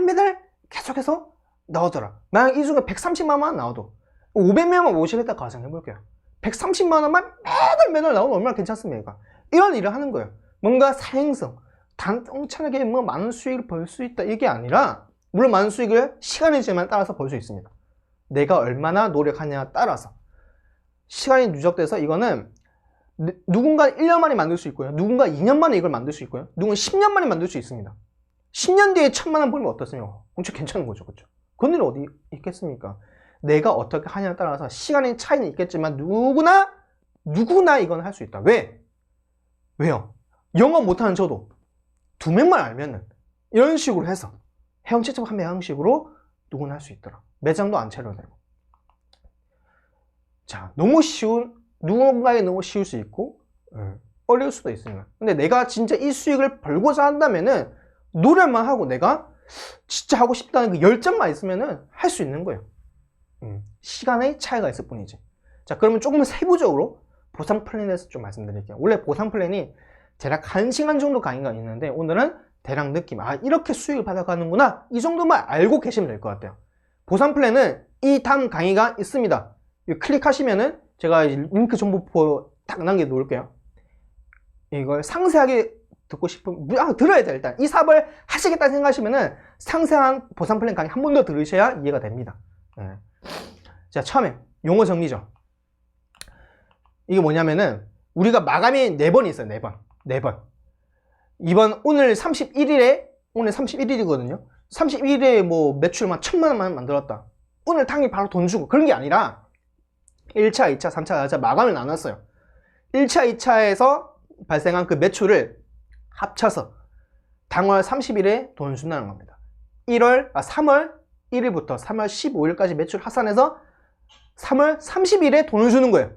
매달 계속해서 나오더라. 만약 이 중에 130만 원 나와도 500명만 모집했다 가정해볼게요. 130만 원만 매달 나오면 얼마나 괜찮습니까? 이런 일을 하는 거예요. 뭔가 사행성, 단똥차게 뭐 많은 수익을 벌 수 있다 이게 아니라, 물론 많은 수익을 시간의 질만 따라서 벌 수 있습니다. 내가 얼마나 노력하냐에 따라서. 시간이 누적돼서 이거는 누군가 1년 만에 만들 수 있고요. 누군가 2년 만에 이걸 만들 수 있고요. 누군가 10년 만에 만들 수 있습니다. 10년 뒤에 1,000만 원 벌면 어떻습니까? 엄청 괜찮은 거죠. 그렇죠? 그런 일은 어디 있겠습니까? 내가 어떻게 하냐에 따라서 시간의 차이는 있겠지만 누구나 이건 할 수 있다. 왜요? 영어 못하는 저도 2명만 알면은 이런 식으로 해서 헤엄치처럼 판매 형식으로 누구나 할 수 있더라. 매장도 안 차려도 되고. 자, 누군가에게 너무 쉬울 수 있고 어려울 수도 있습니다. 근데 내가 진짜 이 수익을 벌고자 한다면은 노력만 하고 내가 진짜 하고 싶다는 그 열정만 있으면은 할 수 있는 거예요. 시간의 차이가 있을 뿐이지. 자, 그러면 조금 세부적으로 보상 플랜에 대해서 좀 말씀드릴게요. 원래 보상 플랜이 대략 1시간 정도 강의가 있는데 오늘은 대략 느낌, 이렇게 수익을 받아가는구나, 이 정도만 알고 계시면 될 것 같아요. 보상 플랜은 이 다음 강의가 있습니다. 클릭하시면은 제가 링크 정보 딱 남겨 놓을게요. 이걸 상세하게 듣고 싶으면 들어야 돼. 일단 이 사업을 하시겠다 생각하시면은 상세한 보상 플랜 강의 한 번 더 들으셔야 이해가 됩니다. 네. 자, 처음에 용어 정리죠. 이게 뭐냐면은 우리가 마감이 4번이 있어요. 4번. 오늘 31일이거든요. 31일에 뭐 매출만 1,000만 원만 만들었다. 오늘 당일 바로 돈 주고 그런 게 아니라 1차, 2차, 3차, 4차 마감을 나눴어요. 1차, 2차에서 발생한 그 매출을 합쳐서 당월 30일에 돈을 준다는 겁니다. 3월 1일부터 3월 15일까지 매출 합산해서 3월 30일에 돈을 주는 거예요.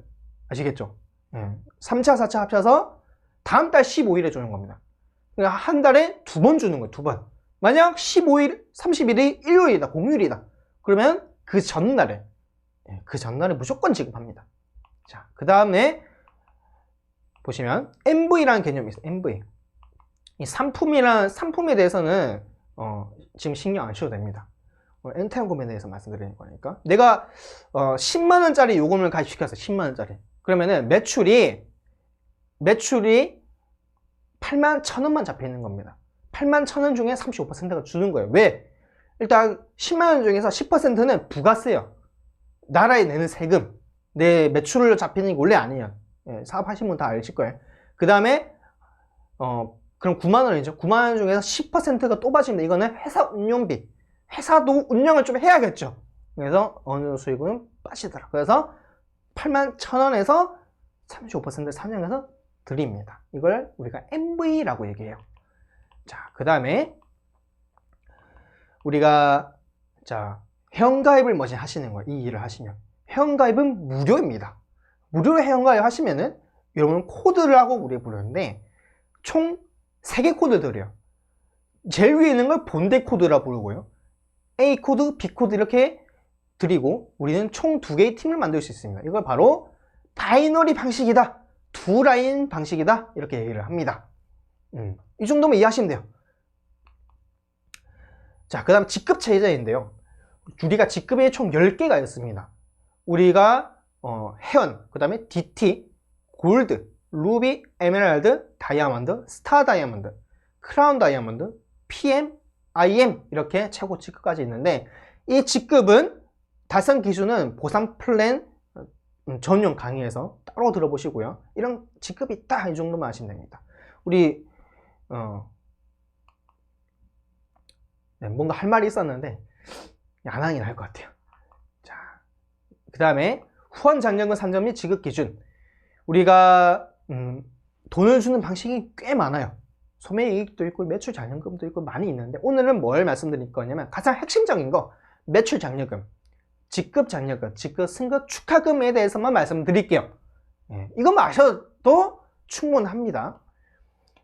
아시겠죠? 3차, 4차 합쳐서 다음 달 15일에 주는 겁니다. 그러니까 한 달에 2번 주는 거예요. 2번. 만약 15일, 30일이 일요일이다, 공휴일이다. 그러면 그 전날에 무조건 지급합니다. 자, 그 다음에 보시면 MV라는 개념이 있어요. MV. 이 상품에 대해서는 지금 신경 안 쓰셔도 됩니다. 엔타이어금에 대해서 말씀드리는 거니까. 내가 10만원짜리 요금을 가입시켰어요. 10만원짜리. 그러면은 매출이 81,000원만 잡혀 있는 겁니다. 8만 1,000원 중에 35%가 주는 거예요. 왜? 일단 10만 원 중에서 10%는 부가세요. 나라에 내는 세금. 내 매출로 잡히는 게 원래 아니에요. 예, 사업하신 분 다 아실 거예요. 그 다음에 그럼 9만 원이죠. 9만 원 중에서 10%가 또 빠집니다. 이거는 회사 운영비. 회사도 운영을 좀 해야겠죠. 그래서 어느 정도 수익은 빠지더라. 그래서 8만 1,000원에서 35% 산정해서 드립니다. 이걸 우리가 MV라고 얘기해요. 자, 그 다음에 우리가 회원가입을 먼저 하시는 거예요. 이 일을 하시면 회원가입은 무료입니다. 무료로 회원가입 하시면은 여러분은 코드를 하고 우리가 부르는데 총 3개 코드들이에요. 제일 위에 있는 걸 본대 코드라 부르고요. A 코드, B 코드 이렇게 드리고 우리는 총 2개의 팀을 만들 수 있습니다. 이걸 바로 바이너리 방식이다. 두 라인 방식이다. 이렇게 얘기를 합니다. 이 정도면 이해하시면 돼요. 자, 그 다음 직급 체제인데요. 우리가 직급이 총 10개가 있습니다. 우리가 회원, 그 다음에 DT, 골드, 루비, 에메랄드, 다이아몬드, 스타 다이아몬드, 크라운 다이아몬드, PM, IM 이렇게 최고 직급까지 있는데 이 직급은 달성 기준은 보상 플랜 전용 강의에서 따로 들어보시고요. 이런 직급이 있다 이 정도만 아시면 됩니다. 우리 뭔가 할 말이 있었는데 안 하긴 할 것 같아요. 자, 그 다음에 후원 장려금 산정 및 지급 기준. 우리가 돈을 주는 방식이 꽤 많아요. 소매이익도 있고 매출 장려금도 있고 많이 있는데 오늘은 뭘 말씀드릴 거냐면 가장 핵심적인 거 매출 장려금, 직급 장려금, 직급 승급 축하금에 대해서만 말씀드릴게요. 예, 이것만 아셔도 충분합니다.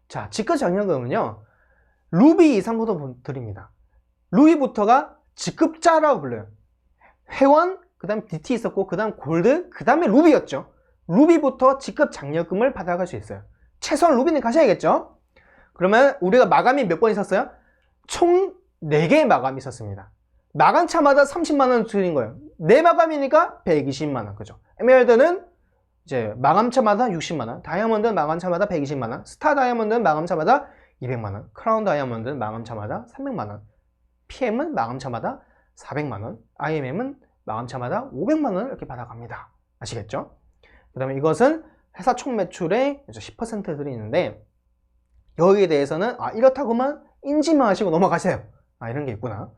자, 직급 장려금은요 루비 이상부터 드립니다. 루비부터가 직급자라고 불러요. 회원, 그 다음 DT 있었고 그 다음 골드, 그 다음에 루비였죠. 루비부터 직급 장려금을 받아갈 수 있어요. 최소한 루비는 가셔야겠죠. 그러면 우리가 마감이 몇 번 있었어요? 총 4개의 마감이 있었습니다. 마감차마다 30만원 드린 거예요. 4마감이니까 120만원, 그죠? 에메랄드는 이제 마감차마다 60만원, 다이아몬드는 마감차마다 120만원, 스타 다이아몬드는 마감차마다 200만원, 크라운 다이아몬드는 마감차마다 300만원, PM은 마감차마다 400만원, IMM은 마감차마다 500만원을 이렇게 받아갑니다. 아시겠죠? 그 다음에 이것은 회사 총 매출의 10% 드리는데 여기에 대해서는 이렇다고만 인지만 하시고 넘어가세요. 이런 게 있구나.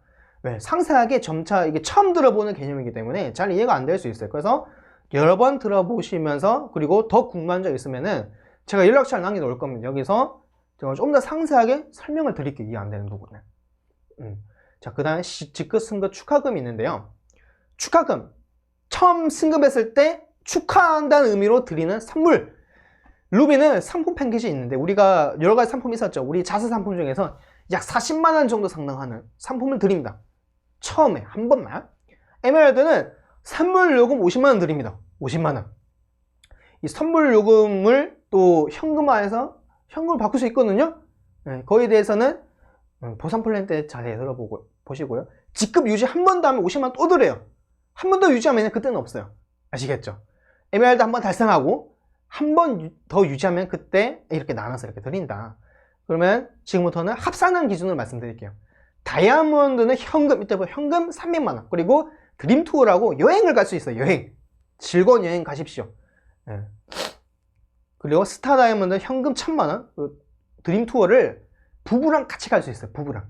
왜? 상세하게 점차 이게 처음 들어보는 개념이기 때문에 잘 이해가 안 될 수 있어요. 그래서 여러 번 들어보시면서 그리고 더 궁금한 점 있으면은 제가 연락처를 남겨놓을 겁니다. 여기서 제가 좀 더 상세하게 설명을 드릴게요. 이해 안 되는 부분은. 자, 그 다음에 직급 승급 축하금이 있는데요. 축하금. 처음 승급했을 때 축하한다는 의미로 드리는 선물. 루비는 상품 패키지 있는데 우리가 여러 가지 상품이 있었죠. 우리 자세 상품 중에서 약 40만원 정도 상당하는 상품을 드립니다. 처음에 한 번만. 에메랄드는 선물 요금 50만원 드립니다. 50만원. 이 선물 요금을 또 현금화해서 현금을 바꿀 수 있거든요. 네, 거기에 대해서는 보상 플랜 때 자세히 들어보시고요. 직급 유지 한 번 더 하면 50만원 또 드려요. 한 번 더 유지하면 그때는 없어요. 아시겠죠? 에메랄드 한 번 달성하고 한 번 더 유지하면 그때 이렇게 나눠서 이렇게 드린다. 그러면 지금부터는 합산한 기준으로 말씀드릴게요. 다이아몬드는 현금, 이때 현금 300만원. 그리고 드림 투어라고 여행을 갈 수 있어요. 여행. 즐거운 여행 가십시오. 네. 그리고 스타 다이아몬드 현금 1000만원. 드림 투어를 부부랑 같이 갈 수 있어요. 부부랑.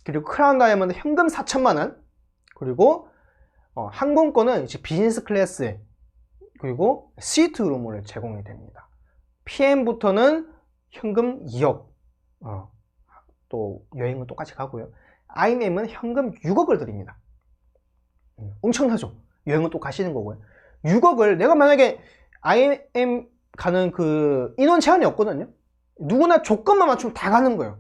그리고 크라운 다이아몬드 현금 4000만원. 그리고 항공권은 이제 비즈니스 클래스에 그리고 시트 룸을 제공이 됩니다. PM부터는 현금 2억 또 여행은 똑같이 가고요. IMM은 현금 6억을 드립니다. 엄청나죠? 여행은 또 가시는 거고요. 6억을 내가 만약에 IMM 가는 그 인원 제한이 없거든요. 누구나 조건만 맞추면 다 가는 거예요.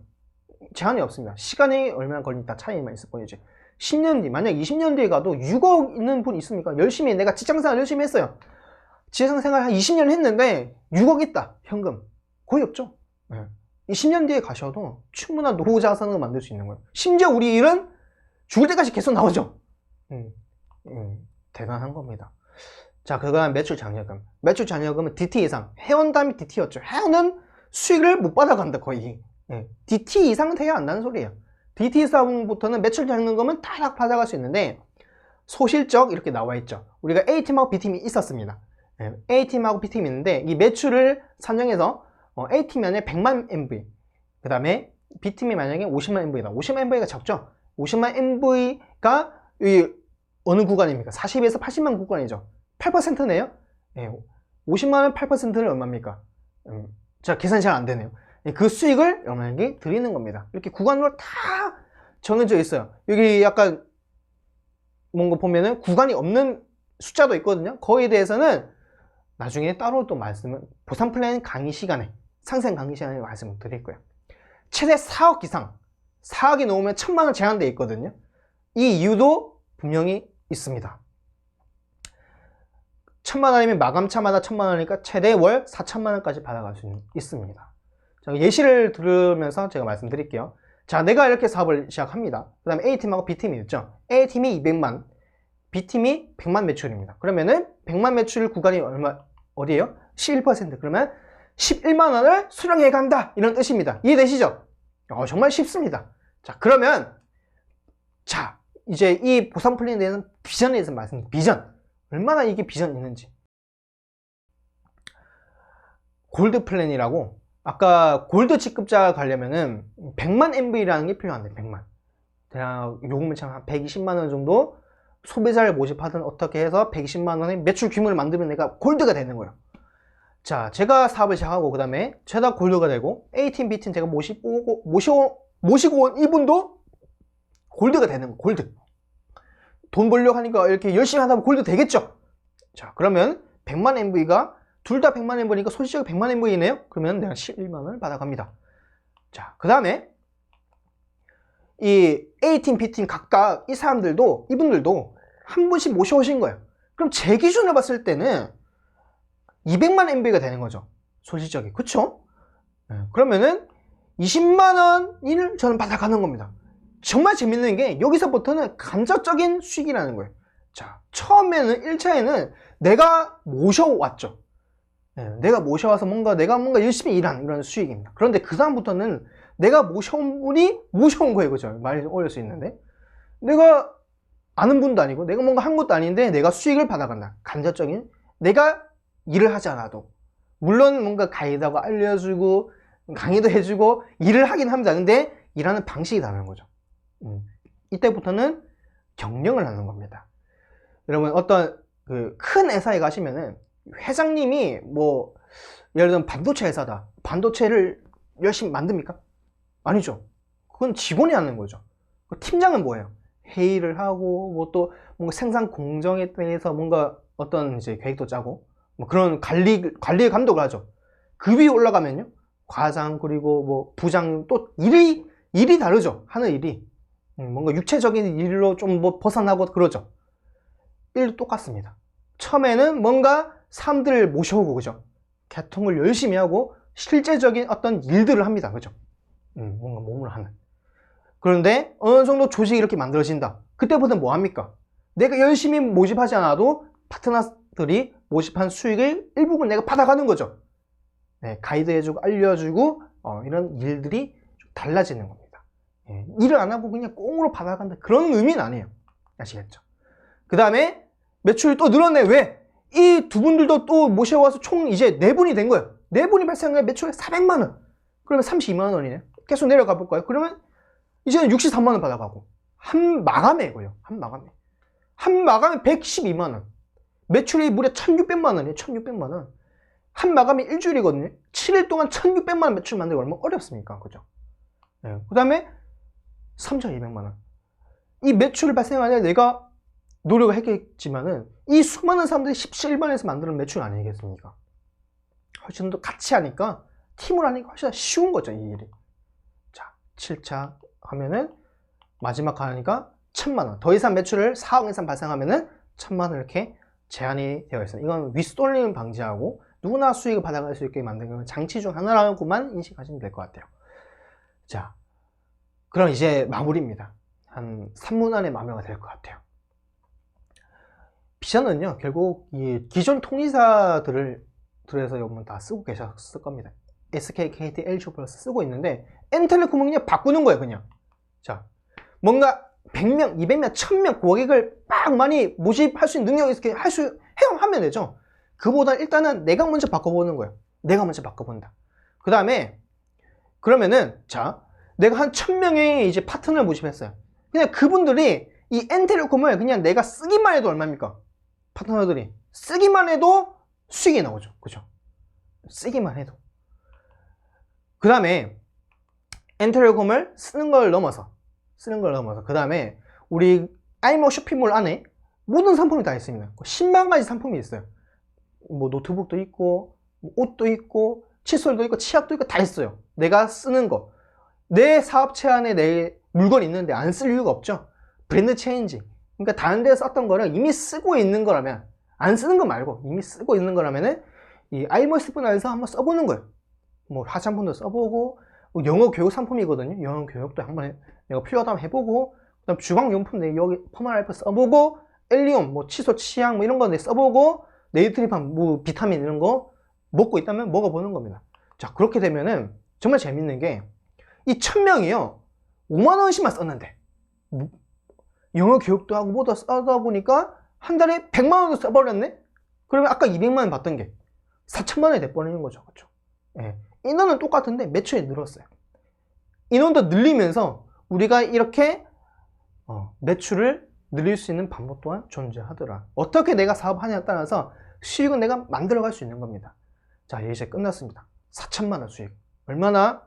제한이 없습니다. 시간이 얼마나 걸린다 차이만 있을 뿐이지. 10년 뒤, 만약 20년 뒤에 가도 6억 있는 분 있습니까? 열심히 내가 직장생활 열심히 했어요. 직장생활 한 20년 했는데 6억 있다. 현금. 거의 없죠. 네. 20년 뒤에 가셔도 충분한 노후 자산을 만들 수 있는 거예요. 심지어 우리 일은 죽을 때까지 계속 나오죠. 대단한 겁니다. 자, 그거는 매출 장려금. 매출 장려금은 DT 이상. 회원 다음에 DT였죠. 회원은 수익을 못 받아간다, 거의. 예, DT 이상은 돼야 한다는 소리예요. DT 이상부터는 매출 잡는 거면 다 받아갈 수 있는데 소실적 이렇게 나와 있죠. 우리가 A팀하고 B팀이 있었습니다. 예, A팀하고 B팀이 있는데 이 매출을 산정해서 A팀이 만약에 100만 MV, 그 다음에 B팀이 만약에 50만 MV다. 50만 MV가 적죠? 50만 MV가 이 어느 구간입니까? 40에서 80만 구간이죠. 8%네요? 예, 50만원 8%는 얼마입니까? 자, 계산이 잘 안 되네요. 예, 그 수익을 여러분에게 드리는 겁니다. 이렇게 구간으로 다 정해져 있어요. 여기 약간 뭔가 보면은 구간이 없는 숫자도 있거든요. 거기에 대해서는 나중에 따로 또 말씀을 보상 플랜 강의 시간에, 상생 강의 시간에 말씀을 드릴 거예요. 최대 4억 이상, 4억이 넘으면 1000만원 제한되어 있거든요. 이 이유도 분명히 있습니다. 1000만원이면 마감차마다 1000만원이니까 최대 월 4000만원까지 받아갈 수 있습니다. 자, 예시를 들으면서 제가 말씀드릴게요. 자, 내가 이렇게 사업을 시작합니다. 그 다음에 A팀하고 B팀이 있죠. A팀이 200만, B팀이 100만 매출입니다. 그러면은 100만 매출 구간이 어디예요? 11%. 그러면 11만원을 수령해 간다, 이런 뜻입니다. 이해되시죠? 정말 쉽습니다. 자, 그러면 자, 이제 이 보상 플랜에 대해서 비전에 대해서 말씀드립니다. 비전. 얼마나 이게 비전이 있는지. 골드 플랜이라고, 아까 골드 직급자 가려면은 100만 MV라는 게 필요한데, 100만. 대략 요금은 참 한 120만원 정도 소비자를 모집하든 어떻게 해서 120만원의 매출 규모를 만들면 내가 골드가 되는 거예요. 자, 제가 사업을 시작하고 그 다음에 제가 골드가 되고 A팀, B팀 제가 모시고 온 이분도 골드가 되는 거예요. 골드. 돈 벌려고 하니까 이렇게 열심히 하다 보면 골드 되겠죠. 자, 그러면 100만 MV가 둘 다 100만 MV니까 소시적으로 100만 MV네요. 그러면 내가 11만원을 받아갑니다. 자, 그 다음에 이 A팀, B팀 각각 이 사람들도, 이분들도 한 분씩 모셔오신 거예요. 그럼 제 기준으로 봤을 때는 200만 MV가 되는 거죠. 소실적이. 그쵸? 네, 그러면은 20만원을 저는 받아가는 겁니다. 정말 재밌는 게 여기서부터는 간접적인 수익이라는 거예요. 자, 처음에는 1차에는 내가 모셔왔죠. 네, 내가 모셔와서 내가 뭔가 열심히 일하는 이런 수익입니다. 그런데 그 다음부터는 내가 모셔온 분이 모셔온 거예요. 그죠? 말이 어려울 수 있는데. 내가 아는 분도 아니고 내가 뭔가 한 것도 아닌데 내가 수익을 받아간다. 간접적인, 내가 일을 하지 않아도. 물론 뭔가 가이드하고 알려주고 강의도 해주고 일을 하긴 합니다. 근데 일하는 방식이 다른 거죠. 이때부터는 경영을 하는 겁니다. 여러분, 어떤 그 큰 회사에 가시면은 회장님이 뭐 예를 들면 반도체 회사다. 반도체를 열심히 만듭니까? 아니죠. 그건 직원이 하는 거죠. 팀장은 뭐예요? 회의를 하고 뭐 또 뭔가 생산 공정에 대해서 뭔가 어떤 이제 계획도 짜고 뭐 그런 관리의 감독을 하죠. 그 위에 올라가면요, 과장 그리고 뭐 부장, 또 일이 다르죠. 하는 일이 뭔가 육체적인 일로 좀 뭐 벗어나고 그러죠. 일도 똑같습니다. 처음에는 뭔가 사람들을 모셔오고, 그죠? 개통을 열심히 하고 실제적인 어떤 일들을 합니다. 그죠? 뭔가 몸으로 하는. 그런데 어느 정도 조직이 이렇게 만들어진다. 그때부터는 뭐 합니까? 내가 열심히 모집하지 않아도 파트너들이 모집한 수익을 일부분 내가 받아가는 거죠. 네, 가이드 해주고 알려주고 이런 일들이 좀 달라지는 겁니다. 예, 일을 안 하고 그냥 꽁으로 받아간다, 그런 의미는 아니에요. 아시겠죠? 그 다음에 매출이 또 늘었네. 왜? 이 두 분들도 또 모셔와서 총 이제 4분이 된 거예요. 4분이 발생한 거예요. 매출에 400만원. 그러면 32만원이네요. 계속 내려가 볼까요? 그러면 이제는 63만원 받아가고. 한 마감이고요. 한 마감에 112만원. 매출이 무려 1600만원이에요. 1600만원. 한 마감이 일주일이거든요. 7일 동안 1600만원 매출 만들기 얼마나 어렵습니까? 그죠? 네. 그 다음에 3200만원. 이 매출을 발생하려 내가 노력을 했겠지만은 이 수많은 사람들이 17만에서 만드는 매출 아니겠습니까? 훨씬 더 같이 하니까, 팀을 하니까 훨씬 더 쉬운 거죠, 이 일이. 자, 7차 하면은 마지막 하니까 1000만원. 더 이상 매출을 4억 이상 발생하면은 1000만원 이렇게 제한이 되어 있어요. 이건 윗돌림을 방지하고 누구나 수익을 받아갈 수 있게 만드는 장치 중 하나라고만 인식하시면 될 것 같아요. 자, 그럼 이제 마무리입니다. 한 3분 안에 마무리가 될 것 같아요. 비전은요, 결국 이 기존 통지사들에서 여러분 다 쓰고 계셨을 겁니다. SK, KT, LG 플러스 쓰고 있는데 N텔레콤은 그냥 바꾸는 거예요, 그냥. 자, 뭔가 100명, 200명, 1000명 고객을 막 많이 모집할 수 있는 능력이 이렇게 하면 되죠. 그보다 일단은 내가 먼저 바꿔보는 거예요. 내가 먼저 바꿔본다. 그 다음에 그러면은 자, 내가 한 1000명의 이제 파트너를 모집했어요. 그냥 그분들이 이 N텔레콤을 그냥 내가 쓰기만 해도 얼마입니까? 파트너들이 쓰기만 해도 수익이 나오죠. 그죠? 쓰기만 해도. 그 다음에 N텔레콤을 쓰는 걸 넘어서 그 다음에 우리 아이모 쇼핑몰 안에 모든 상품이 다 있습니다. 10만 가지 상품이 있어요. 뭐 노트북도 있고 뭐 옷도 있고 칫솔도 있고 치약도 있고 다 있어요. 내가 쓰는 거. 내 사업체 안에 내 물건이 있는데 안 쓸 이유가 없죠. 브랜드 체인지. 그러니까 다른 데서 썼던 거를 이미 쓰고 있는 거라면, 안 쓰는 거 말고 이미 쓰고 있는 거라면은 이 아이모 스푼 안에서 한번 써보는 거예요. 뭐 화장품도 써보고, 영어 교육 상품이거든요. 영어 교육도 한번 내가 필요하다면 해보고, 그다음 주방용품 내 여기 퍼마라이프 써보고, 엘리온 뭐 칫솔 치약 뭐 이런 거 내 써보고, 네이트리팜 뭐 비타민 이런 거 먹고 있다면 먹어보는 겁니다. 자, 그렇게 되면은 정말 재밌는 게 이 1000명이요 5만원씩만 썼는데 영어 교육도 하고 뭐도 써다 보니까 한 달에 100만원도 써버렸네? 그러면 아까 200만원 받던 게 4천만원이 돼버리는 거죠. 그렇죠? 예. 인원은 똑같은데 매출이 늘었어요. 인원도 늘리면서 우리가 이렇게 매출을 늘릴 수 있는 방법 또한 존재하더라. 어떻게 내가 사업하냐에 따라서 수익은 내가 만들어갈 수 있는 겁니다. 자, 이제 끝났습니다. 4천만원 수익. 얼마나?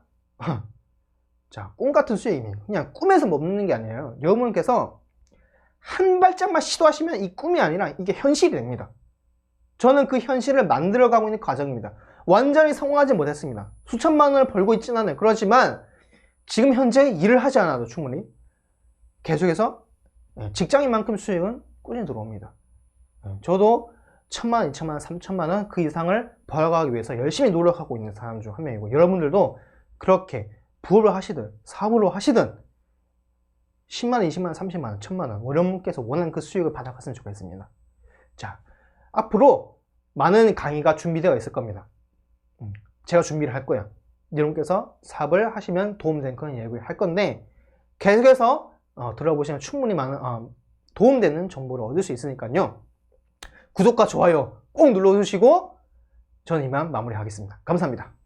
자, 꿈 같은 수익입니다. 그냥 꿈에서 먹는 게 아니에요. 여러분께서 한 발짝만 시도하시면 이 꿈이 아니라 이게 현실이 됩니다. 저는 그 현실을 만들어가고 있는 과정입니다. 완전히 성공하지 못했습니다. 수천만 원을 벌고 있지는 않아요. 그렇지만 지금 현재 일을 하지 않아도 충분히 계속해서 직장인만큼 수익은 꾸준히 들어옵니다. 저도 1000만 원, 2000만 원, 3000만 원 그 이상을 벌어가기 위해서 열심히 노력하고 있는 사람 중 한 명이고, 여러분들도 그렇게 부업을 하시든 사업으로 하시든 10만 원, 20만 원, 30만 원, 1000만 원 여러분께서 원하는 그 수익을 받아갔으면 좋겠습니다. 자, 앞으로 많은 강의가 준비되어 있을 겁니다. 제가 준비를 할 거예요. 여러분께서 사업을 하시면 도움되는 그런 얘기를 할 건데, 계속해서 들어보시면 충분히 많은 도움되는 정보를 얻을 수 있으니까요. 구독과 좋아요 꼭 눌러주시고 저는 이만 마무리하겠습니다. 감사합니다.